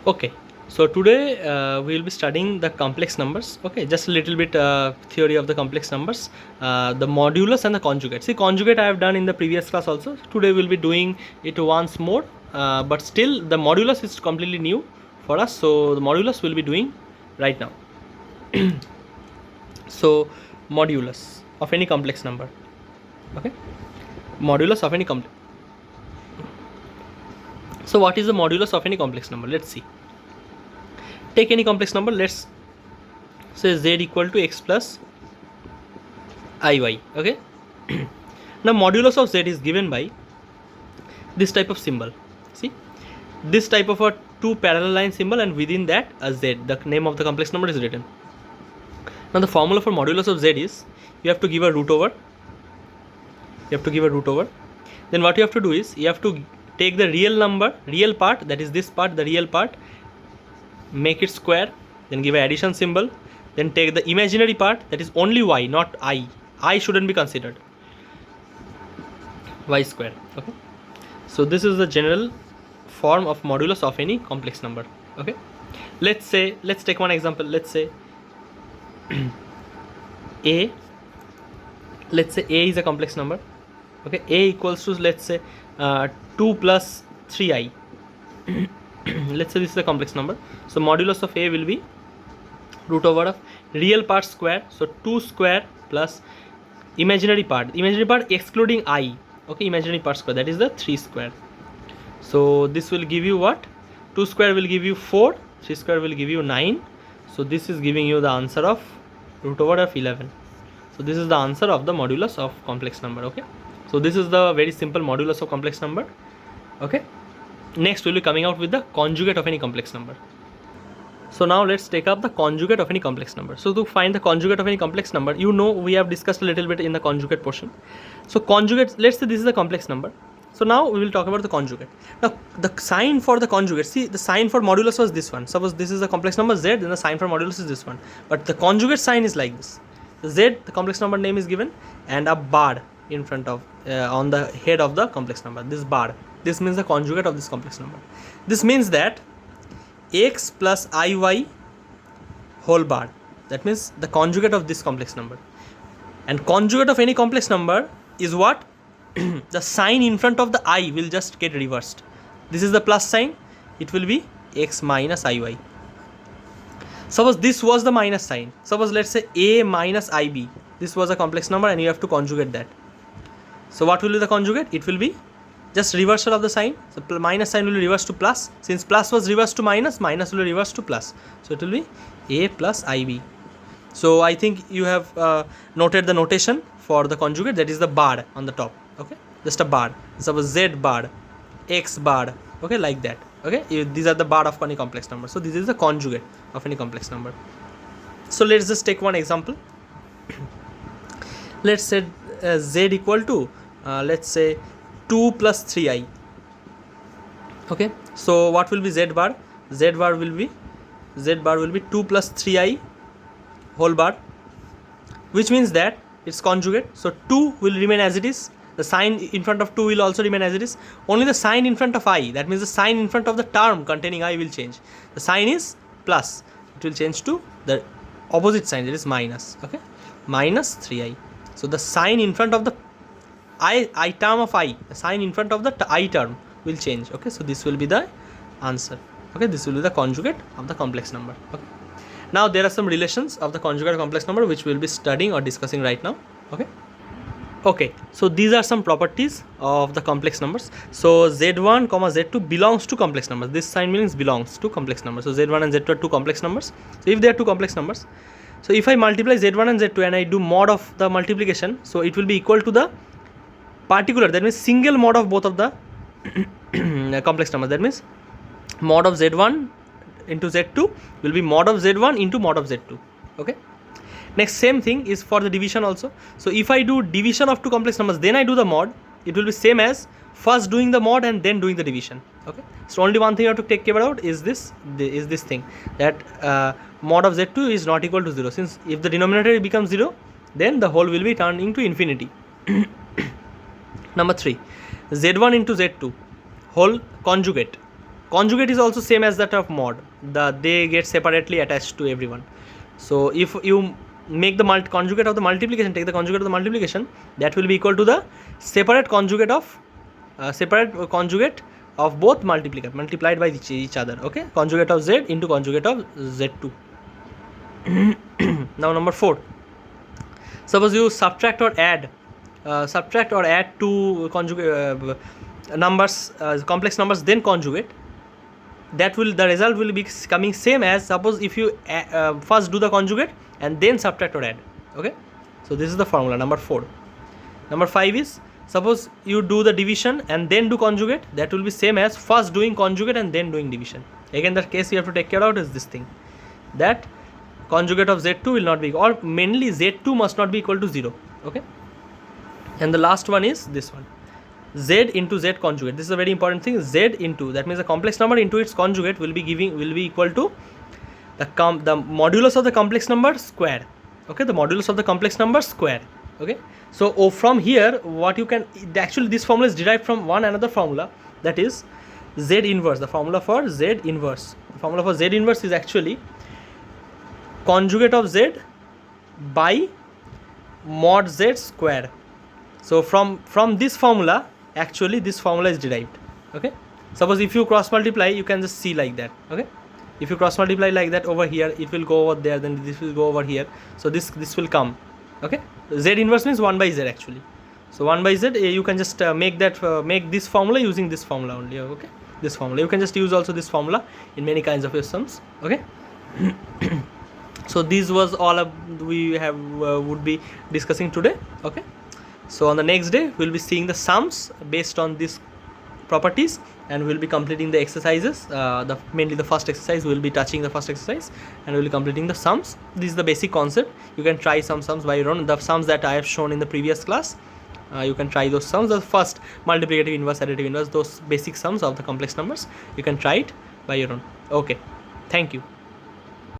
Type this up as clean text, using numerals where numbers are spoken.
Okay, so today we will be studying the complex numbers. Okay, just a little bit theory of the complex numbers, the modulus and the conjugate. See, conjugate I have done in the previous class also. Today we'll be doing it once more, but still the modulus is completely new for us. So the modulus we'll be doing right now. So modulus of any complex number. Okay, modulus of any complex. So what is the modulus of any complex number? Let's see. Take any complex number. Let's say z equal to x plus iy. Okay. Now modulus of z is given by this type of symbol. See, this type of a two parallel line symbol, and within that a z, the name of the complex number, is written. Now the formula for modulus of z is you have to give a root over. Then what you have to do is you have to take the real number, real part, that is this part, the real part, make it square, then give an addition symbol, then take the imaginary part, that is only y, not I shouldn't be considered, y square. Okay, so this is the general form of modulus of any complex number. Okay, let's take one example. Let's say a is a complex number. Okay, a equals to, let's say 2 plus 3i. Let's say this is a complex number, so modulus of a will be root over of real part square, so 2 square plus imaginary part excluding I. Okay, imaginary part square, that is the 3 square. So this will give you what? 2 square will give you 4, 3 square will give you 9. So this is giving you the answer of root over of 11. So this is the answer of the modulus of complex number. Okay, so this is the very simple modulus of complex number. Okay, next we'll be coming out with the conjugate of any complex number. So now let's take up the conjugate of any complex number. So to find the conjugate of any complex number, you know, we have discussed a little bit in the conjugate portion. So conjugate, let's say this is a complex number. So now we will talk about the conjugate. Now the sign for the conjugate, see, the sign for modulus was this one. Suppose this is a complex number z, then the sign for modulus is this one. But the conjugate sign is like this. The z, the complex number name is given, and a bar in front of on the head of the complex number. This bar, this means the conjugate of this complex number. This means that x plus iy whole bar, that means the conjugate of this complex number. And conjugate of any complex number is what? The sign in front of the I will just get reversed. This is the plus sign, it will be x minus iy. Suppose this was the minus sign, suppose let's say a minus ib, this was a complex number and you have to conjugate that. So what will be the conjugate? It will be just reversal of the sign. So minus sign will reverse to plus. Since plus was reversed to minus, minus will reverse to plus. So it will be a plus ib. So I think you have noted the notation for the conjugate, that is the bar on the top. Okay, just a bar. Suppose z bar, x bar. Okay, like that. Okay, these are the bar of any complex number. So this is the conjugate of any complex number. So let's just take one example. Let's say z equal to let's say 2 plus 3i. Okay, so what will be z bar? Z bar will be 2 plus 3i whole bar, which means that it's conjugate. So 2 will remain as it is, the sign in front of 2 will also remain as it is, only the sign in front of I, that means the sign in front of the term containing I will change. The sign is plus, it will change to the opposite sign, that is minus. Okay, minus 3i. So the sign in front of the I term of I, the sign in front of the I term will change. Okay, so this will be the answer. Okay, this will be the conjugate of the complex number. Okay, now there are some relations of the conjugate of complex number which we will be studying or discussing right now. Okay, so these are some properties of the complex numbers. So z1 comma z2 belongs to complex numbers. This sign means belongs to complex numbers. So z1 and z2 are two complex numbers. So if they are two complex numbers, so if I multiply z1 and z2 and I do mod of the multiplication, so it will be equal to the particular, that means single mod of both of the complex numbers. That means mod of z1 into z2 will be mod of z1 into mod of z2. Okay, next same thing is for the division also. So if I do division of two complex numbers, then I do the mod, it will be same as first doing the mod and then doing the division. Okay, so only one thing you have to take care about is this thing, that mod of z2 is not equal to 0. Since if the denominator becomes 0, then the whole will be turned into infinity. Number 3, z1 into z2 whole conjugate. conjugate is also same as that of mod. They get separately attached to everyone. So if you make the conjugate of the multiplication, take the conjugate of the multiplication, that will be equal to the separate conjugate of both multiplied by each other. Okay, conjugate of z into conjugate of z2. Now number 4. Suppose you subtract or add two conjugate numbers, complex numbers, then conjugate. The result will be coming same as, suppose if you first do the conjugate and then subtract or add. Okay, so this is the formula number 4. Number 5 is, suppose you do the division and then do conjugate, that will be same as first doing conjugate and then doing division. Again, the case you have to take care of is this thing, that conjugate of z2 will not be, or mainly z2 must not be equal to 0. Okay, and the last one is this one, z into z conjugate. This is a very important thing. Z into, that means the complex number into its conjugate will be equal to the modulus of the complex number square. Okay, the modulus of the complex number square. Okay, so from here, what you can, actually this formula is derived from another formula, that is z inverse. The formula for z inverse, is actually conjugate of z by mod z square. So from this formula, actually this formula is derived. Okay, suppose if you cross multiply, you can just see like that. Okay, if you cross multiply like that, over here it will go over there, then this will go over here, so this will come. Okay, z inverse means 1 by z actually. So 1 by z, you can just make this formula using this formula only. Okay, this formula you can just use also this formula in many kinds of your sums. Okay. So this was all we have would be discussing today. Okay, so on the next day we'll be seeing the sums based on these properties, and we'll be completing the exercises. Mainly the first exercise, we'll be touching the first exercise and we'll be completing the sums. This is the basic concept. You can try some sums by your own. The sums that I have shown in the previous class, you can try those sums. The first, multiplicative inverse, additive inverse, those basic sums of the complex numbers, you can try it by your own. Okay, thank you.